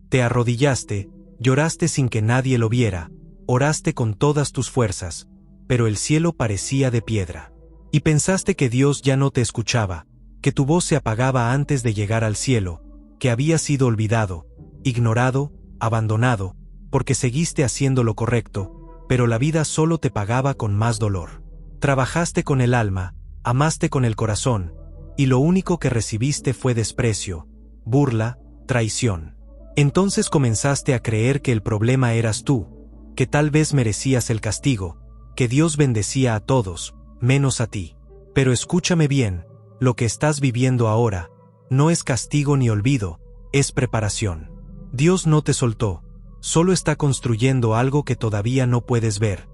Te arrodillaste, lloraste sin que nadie lo viera, oraste con todas tus fuerzas, pero el cielo parecía de piedra. Y pensaste que Dios ya no te escuchaba, que tu voz se apagaba antes de llegar al cielo, que habías sido olvidado, ignorado, abandonado, porque seguiste haciendo lo correcto, pero la vida solo te pagaba con más dolor. Trabajaste con el alma, amaste con el corazón, y lo único que recibiste fue desprecio, burla, traición. Entonces comenzaste a creer que el problema eras tú, que tal vez merecías el castigo, que Dios bendecía a todos, menos a ti. Pero escúchame bien, lo que estás viviendo ahora, no es castigo ni olvido, es preparación. Dios no te soltó, solo está construyendo algo que todavía no puedes ver,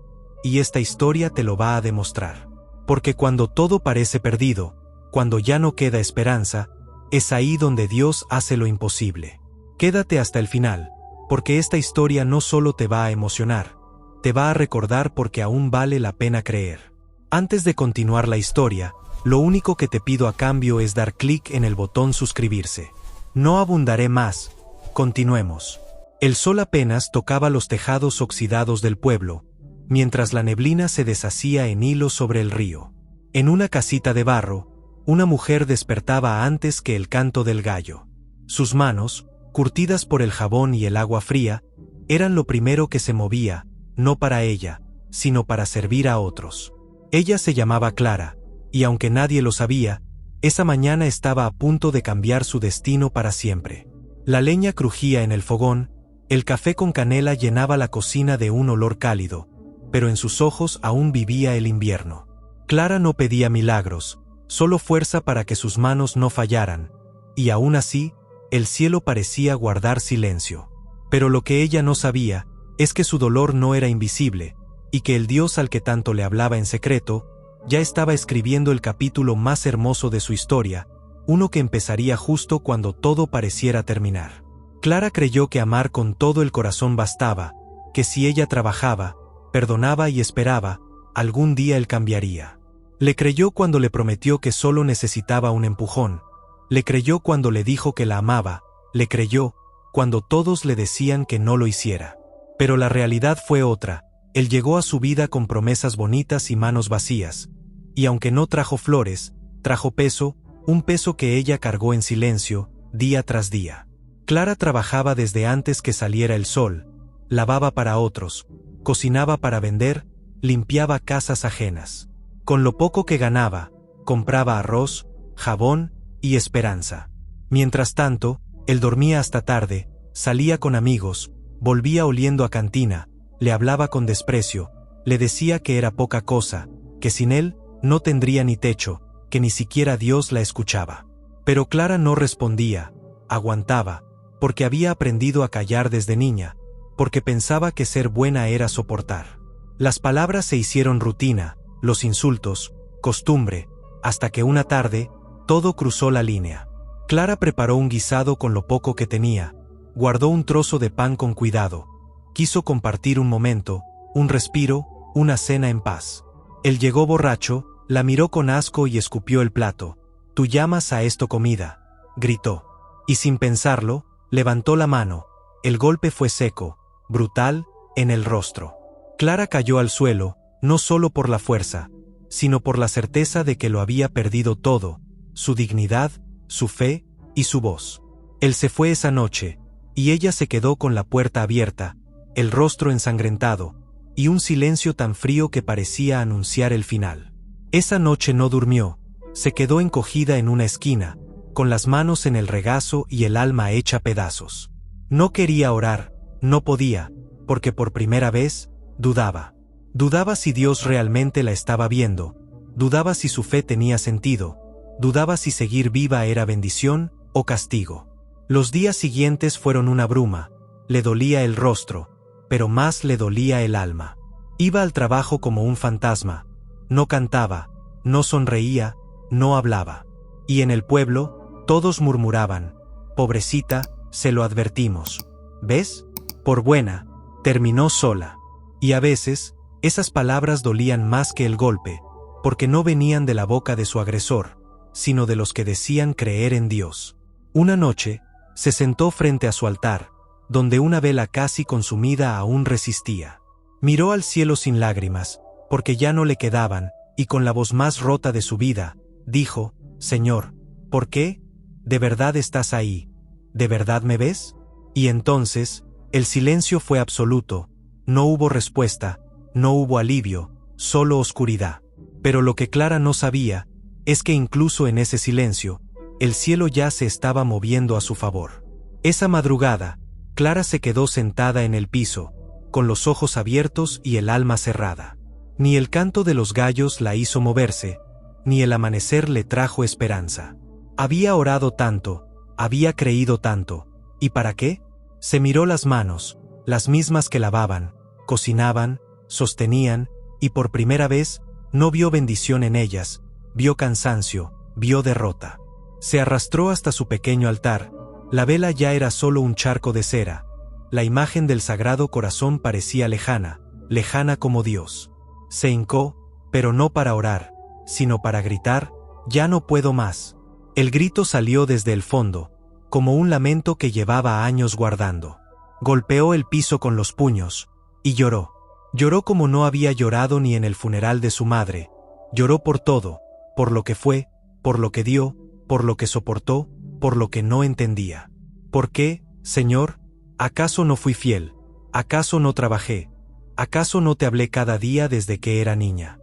y esta historia te lo va a demostrar. Porque cuando todo parece perdido, cuando ya no queda esperanza, es ahí donde Dios hace lo imposible. Quédate hasta el final, porque esta historia no solo te va a emocionar, te va a recordar porque aún vale la pena creer. Antes de continuar la historia, lo único que te pido a cambio es dar clic en el botón suscribirse. No abundaré más, continuemos. El sol apenas tocaba los tejados oxidados del pueblo, mientras la neblina se deshacía en hilos sobre el río. En una casita de barro, una mujer despertaba antes que el canto del gallo. Sus manos, curtidas por el jabón y el agua fría, eran lo primero que se movía, no para ella, sino para servir a otros. Ella se llamaba Clara, y aunque nadie lo sabía, esa mañana estaba a punto de cambiar su destino para siempre. La leña crujía en el fogón, el café con canela llenaba la cocina de un olor cálido, pero en sus ojos aún vivía el invierno. Clara no pedía milagros, solo fuerza para que sus manos no fallaran, y aún así, el cielo parecía guardar silencio. Pero lo que ella no sabía es que su dolor no era invisible, y que el Dios al que tanto le hablaba en secreto, ya estaba escribiendo el capítulo más hermoso de su historia, uno que empezaría justo cuando todo pareciera terminar. Clara creyó que amar con todo el corazón bastaba, que si ella trabajaba, perdonaba y esperaba, algún día él cambiaría. Le creyó cuando le prometió que solo necesitaba un empujón, le creyó cuando le dijo que la amaba, le creyó cuando todos le decían que no lo hiciera. Pero la realidad fue otra. Él llegó a su vida con promesas bonitas y manos vacías, y aunque no trajo flores, trajo peso, un peso que ella cargó en silencio, día tras día. Clara trabajaba desde antes que saliera el sol, lavaba para otros, cocinaba para vender, limpiaba casas ajenas. Con lo poco que ganaba, compraba arroz, jabón y esperanza. Mientras tanto, él dormía hasta tarde, salía con amigos, volvía oliendo a cantina, le hablaba con desprecio, le decía que era poca cosa, que sin él no tendría ni techo, que ni siquiera Dios la escuchaba. Pero Clara no respondía, aguantaba, porque había aprendido a callar desde niña, porque pensaba que ser buena era soportar. Las palabras se hicieron rutina, los insultos, costumbre, hasta que una tarde, todo cruzó la línea. Clara preparó un guisado con lo poco que tenía, guardó un trozo de pan con cuidado, quiso compartir un momento, un respiro, una cena en paz. Él llegó borracho, la miró con asco y escupió el plato. «¿Tú llamas a esto comida?», gritó. Y sin pensarlo, levantó la mano. El golpe fue seco, brutal, en el rostro. Clara cayó al suelo, no solo por la fuerza, sino por la certeza de que lo había perdido todo, su dignidad, su fe y su voz. Él se fue esa noche, y ella se quedó con la puerta abierta, el rostro ensangrentado, y un silencio tan frío que parecía anunciar el final. Esa noche no durmió, se quedó encogida en una esquina, con las manos en el regazo y el alma hecha pedazos. No quería orar, no podía, porque por primera vez, dudaba. Dudaba si Dios realmente la estaba viendo, dudaba si su fe tenía sentido, dudaba si seguir viva era bendición o castigo. Los días siguientes fueron una bruma, le dolía el rostro, pero más le dolía el alma. Iba al trabajo como un fantasma, no cantaba, no sonreía, no hablaba. Y en el pueblo, todos murmuraban, «Pobrecita, se lo advertimos. ¿Ves? Por buena, terminó sola». Y a veces, esas palabras dolían más que el golpe, porque no venían de la boca de su agresor, sino de los que decían creer en Dios. Una noche, se sentó frente a su altar, donde una vela casi consumida aún resistía. Miró al cielo sin lágrimas, porque ya no le quedaban, y con la voz más rota de su vida, dijo: «Señor, ¿por qué? ¿De verdad estás ahí? ¿De verdad me ves?». Y entonces, el silencio fue absoluto, no hubo respuesta, no hubo alivio, solo oscuridad. Pero lo que Clara no sabía, es que incluso en ese silencio, el cielo ya se estaba moviendo a su favor. Esa madrugada, Clara se quedó sentada en el piso, con los ojos abiertos y el alma cerrada. Ni el canto de los gallos la hizo moverse, ni el amanecer le trajo esperanza. Había orado tanto, había creído tanto, ¿y para qué? Se miró las manos, las mismas que lavaban, cocinaban, sostenían, y por primera vez, no vio bendición en ellas, vio cansancio, vio derrota. Se arrastró hasta su pequeño altar, la vela ya era solo un charco de cera, la imagen del Sagrado Corazón parecía lejana, lejana como Dios. Se hincó, pero no para orar, sino para gritar: «Ya no puedo más». El grito salió desde el fondo, como un lamento que llevaba años guardando. Golpeó el piso con los puños, y lloró. Lloró como no había llorado ni en el funeral de su madre. Lloró por todo, por lo que fue, por lo que dio, por lo que soportó, por lo que no entendía. ¿Por qué, Señor? ¿Acaso no fui fiel? ¿Acaso no trabajé? ¿Acaso no te hablé cada día desde que era niña?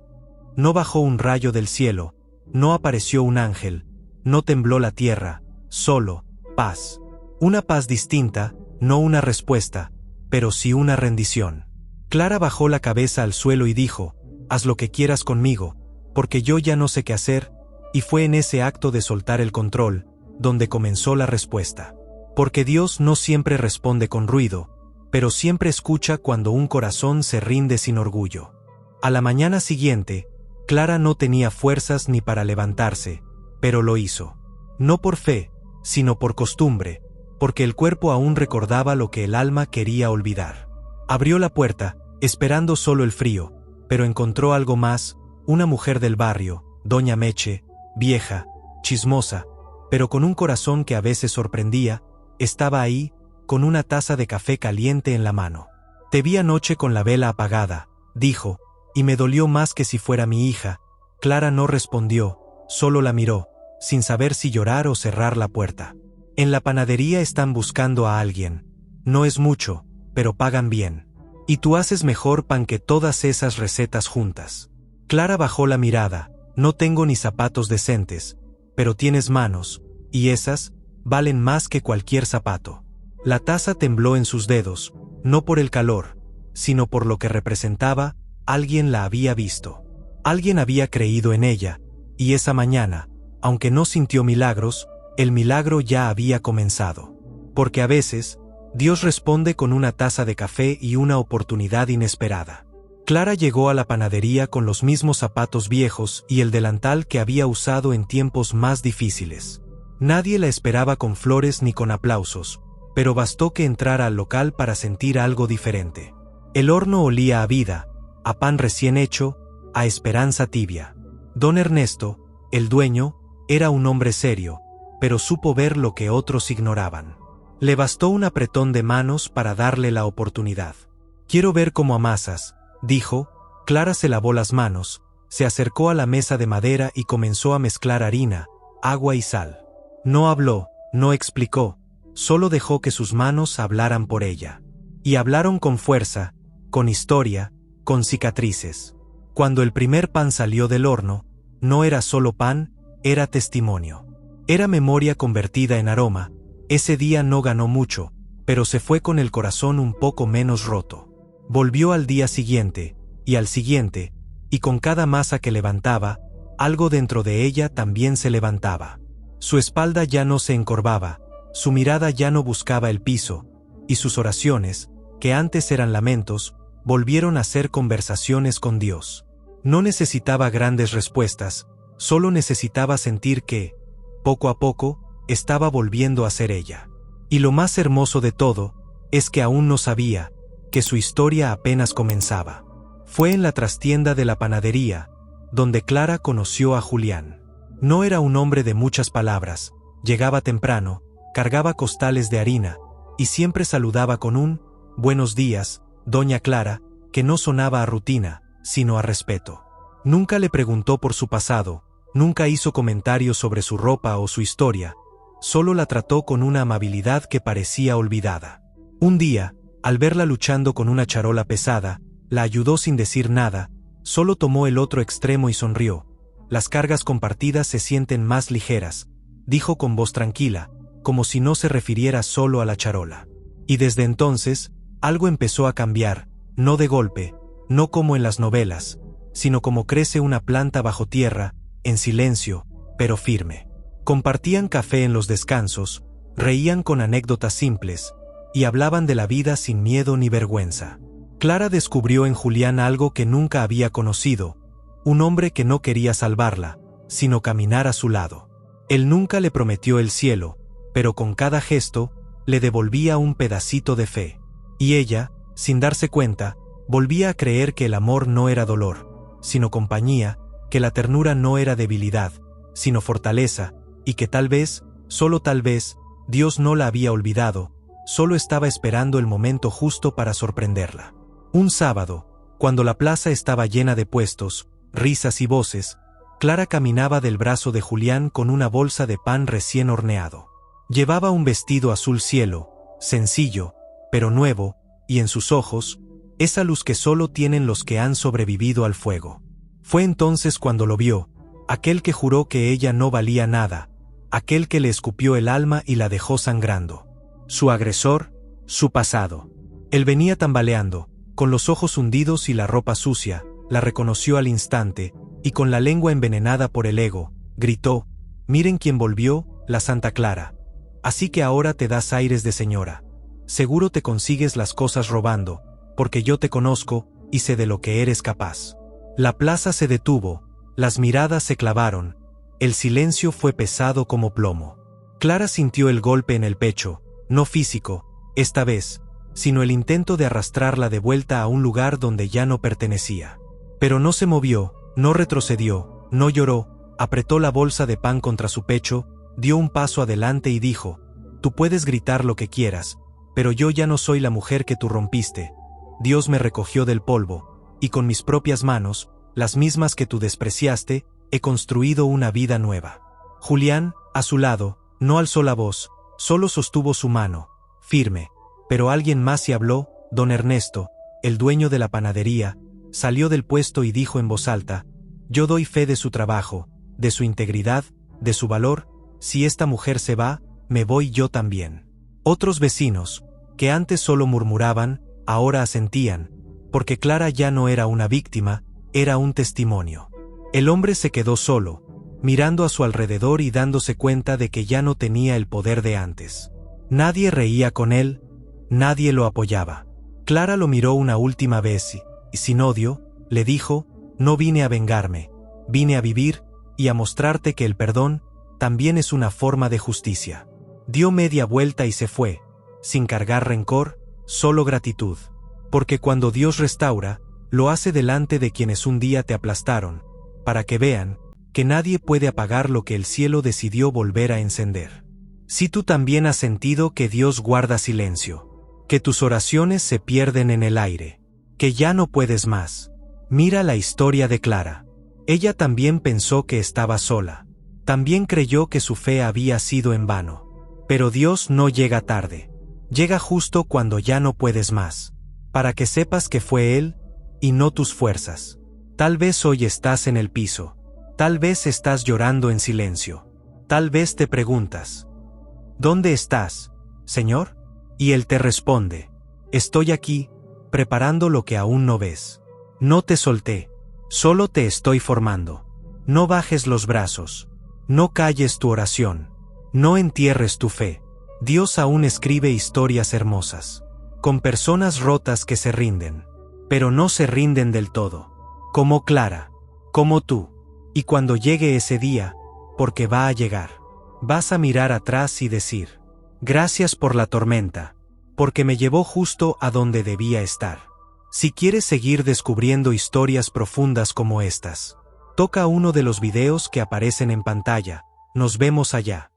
No bajó un rayo del cielo, no apareció un ángel, no tembló la tierra, solo paz. Una paz distinta, no una respuesta, pero sí una rendición. Clara bajó la cabeza al suelo y dijo: «Haz lo que quieras conmigo, porque yo ya no sé qué hacer», y fue en ese acto de soltar el control, donde comenzó la respuesta. Porque Dios no siempre responde con ruido, pero siempre escucha cuando un corazón se rinde sin orgullo. A la mañana siguiente, Clara no tenía fuerzas ni para levantarse, pero lo hizo. No por fe, sino por costumbre, porque el cuerpo aún recordaba lo que el alma quería olvidar. Abrió la puerta, esperando solo el frío, pero encontró algo más: una mujer del barrio, doña Meche, vieja, chismosa, pero con un corazón que a veces sorprendía, estaba ahí, con una taza de café caliente en la mano. «Te vi anoche con la vela apagada», dijo, «y me dolió más que si fuera mi hija». Clara no respondió, solo la miró, sin saber si llorar o cerrar la puerta. En la panadería están buscando a alguien. No es mucho, pero pagan bien. Y tú haces mejor pan que todas esas recetas juntas. Clara bajó la mirada. No tengo ni zapatos decentes, pero tienes manos, y esas valen más que cualquier zapato. La taza tembló en sus dedos, no por el calor, sino por lo que representaba. Alguien la había visto. Alguien había creído en ella, y esa mañana, aunque no sintió milagros, el milagro ya había comenzado. Porque a veces, Dios responde con una taza de café y una oportunidad inesperada. Clara llegó a la panadería con los mismos zapatos viejos y el delantal que había usado en tiempos más difíciles. Nadie la esperaba con flores ni con aplausos, pero bastó que entrara al local para sentir algo diferente. El horno olía a vida, a pan recién hecho, a esperanza tibia. Don Ernesto, el dueño, era un hombre serio, pero supo ver lo que otros ignoraban. Le bastó un apretón de manos para darle la oportunidad. «Quiero ver cómo amasas», dijo. Clara se lavó las manos, se acercó a la mesa de madera y comenzó a mezclar harina, agua y sal. No habló, no explicó, solo dejó que sus manos hablaran por ella. Y hablaron con fuerza, con historia, con cicatrices. Cuando el primer pan salió del horno, no era solo pan, era testimonio. Era memoria convertida en aroma. Ese día no ganó mucho, pero se fue con el corazón un poco menos roto. Volvió al día siguiente, y al siguiente, y con cada masa que levantaba, algo dentro de ella también se levantaba. Su espalda ya no se encorvaba, su mirada ya no buscaba el piso, y sus oraciones, que antes eran lamentos, volvieron a ser conversaciones con Dios. No necesitaba grandes respuestas, solo necesitaba sentir que, poco a poco, estaba volviendo a ser ella. Y lo más hermoso de todo, es que aún no sabía, que su historia apenas comenzaba. Fue en la trastienda de la panadería, donde Clara conoció a Julián. No era un hombre de muchas palabras, llegaba temprano, cargaba costales de harina, y siempre saludaba con un «Buenos días, doña Clara», que no sonaba a rutina, sino a respeto. Nunca le preguntó por su pasado, nunca hizo comentarios sobre su ropa o su historia, solo la trató con una amabilidad que parecía olvidada. Un día, al verla luchando con una charola pesada, la ayudó sin decir nada, solo tomó el otro extremo y sonrió. «Las cargas compartidas se sienten más ligeras», dijo con voz tranquila, como si no se refiriera solo a la charola. Y desde entonces, algo empezó a cambiar, no de golpe, no como en las novelas, sino como crece una planta bajo tierra, en silencio, pero firme. Compartían café en los descansos, reían con anécdotas simples, y hablaban de la vida sin miedo ni vergüenza. Clara descubrió en Julián algo que nunca había conocido, un hombre que no quería salvarla, sino caminar a su lado. Él nunca le prometió el cielo, pero con cada gesto, le devolvía un pedacito de fe. Y ella, sin darse cuenta, volvía a creer que el amor no era dolor, sino compañía, que la ternura no era debilidad, sino fortaleza, y que tal vez, solo tal vez, Dios no la había olvidado, solo estaba esperando el momento justo para sorprenderla. Un sábado, cuando la plaza estaba llena de puestos, risas y voces, Clara caminaba del brazo de Julián con una bolsa de pan recién horneado. Llevaba un vestido azul cielo, sencillo, pero nuevo, y en sus ojos, esa luz que solo tienen los que han sobrevivido al fuego. Fue entonces cuando lo vio, aquel que juró que ella no valía nada, aquel que le escupió el alma y la dejó sangrando. Su agresor, su pasado. Él venía tambaleando, con los ojos hundidos y la ropa sucia, la reconoció al instante, y con la lengua envenenada por el ego, gritó: «Miren quién volvió, la Santa Clara. Así que ahora te das aires de señora. Seguro te consigues las cosas robando, porque yo te conozco, y sé de lo que eres capaz». La plaza se detuvo, las miradas se clavaron, el silencio fue pesado como plomo. Clara sintió el golpe en el pecho, no físico, esta vez, sino el intento de arrastrarla de vuelta a un lugar donde ya no pertenecía. Pero no se movió, no retrocedió, no lloró, apretó la bolsa de pan contra su pecho, dio un paso adelante y dijo: «Tú puedes gritar lo que quieras, pero yo ya no soy la mujer que tú rompiste. Dios me recogió del polvo, y con mis propias manos, las mismas que tú despreciaste, he construido una vida nueva». Julián, a su lado, no alzó la voz, solo sostuvo su mano, firme, pero alguien más y habló. Don Ernesto, el dueño de la panadería, salió del puesto y dijo en voz alta: «Yo doy fe de su trabajo, de su integridad, de su valor. Si esta mujer se va, me voy yo también». Otros vecinos, que antes solo murmuraban, ahora asentían, porque Clara ya no era una víctima, era un testimonio. El hombre se quedó solo, mirando a su alrededor y dándose cuenta de que ya no tenía el poder de antes. Nadie reía con él, nadie lo apoyaba. Clara lo miró una última vez y sin odio, le dijo: «No vine a vengarme, vine a vivir y a mostrarte que el perdón también es una forma de justicia». Dio media vuelta y se fue, sin cargar rencor, solo gratitud. Porque cuando Dios restaura, lo hace delante de quienes un día te aplastaron, para que vean que nadie puede apagar lo que el cielo decidió volver a encender. Si tú también has sentido que Dios guarda silencio, que tus oraciones se pierden en el aire, que ya no puedes más, mira la historia de Clara. Ella también pensó que estaba sola, también creyó que su fe había sido en vano. Pero Dios no llega tarde, llega justo cuando ya no puedes más, para que sepas que fue Él, y no tus fuerzas. Tal vez hoy estás en el piso, tal vez estás llorando en silencio, tal vez te preguntas: ¿dónde estás, Señor? Y Él te responde: estoy aquí, preparando lo que aún no ves. No te solté, solo te estoy formando. No bajes los brazos, no calles tu oración, no entierres tu fe. Dios aún escribe historias hermosas, con personas rotas que se rinden, pero no se rinden del todo, como Clara, como tú. Y cuando llegue ese día, porque va a llegar, vas a mirar atrás y decir: gracias por la tormenta, porque me llevó justo a donde debía estar. Si quieres seguir descubriendo historias profundas como estas, toca uno de los videos que aparecen en pantalla. Nos vemos allá.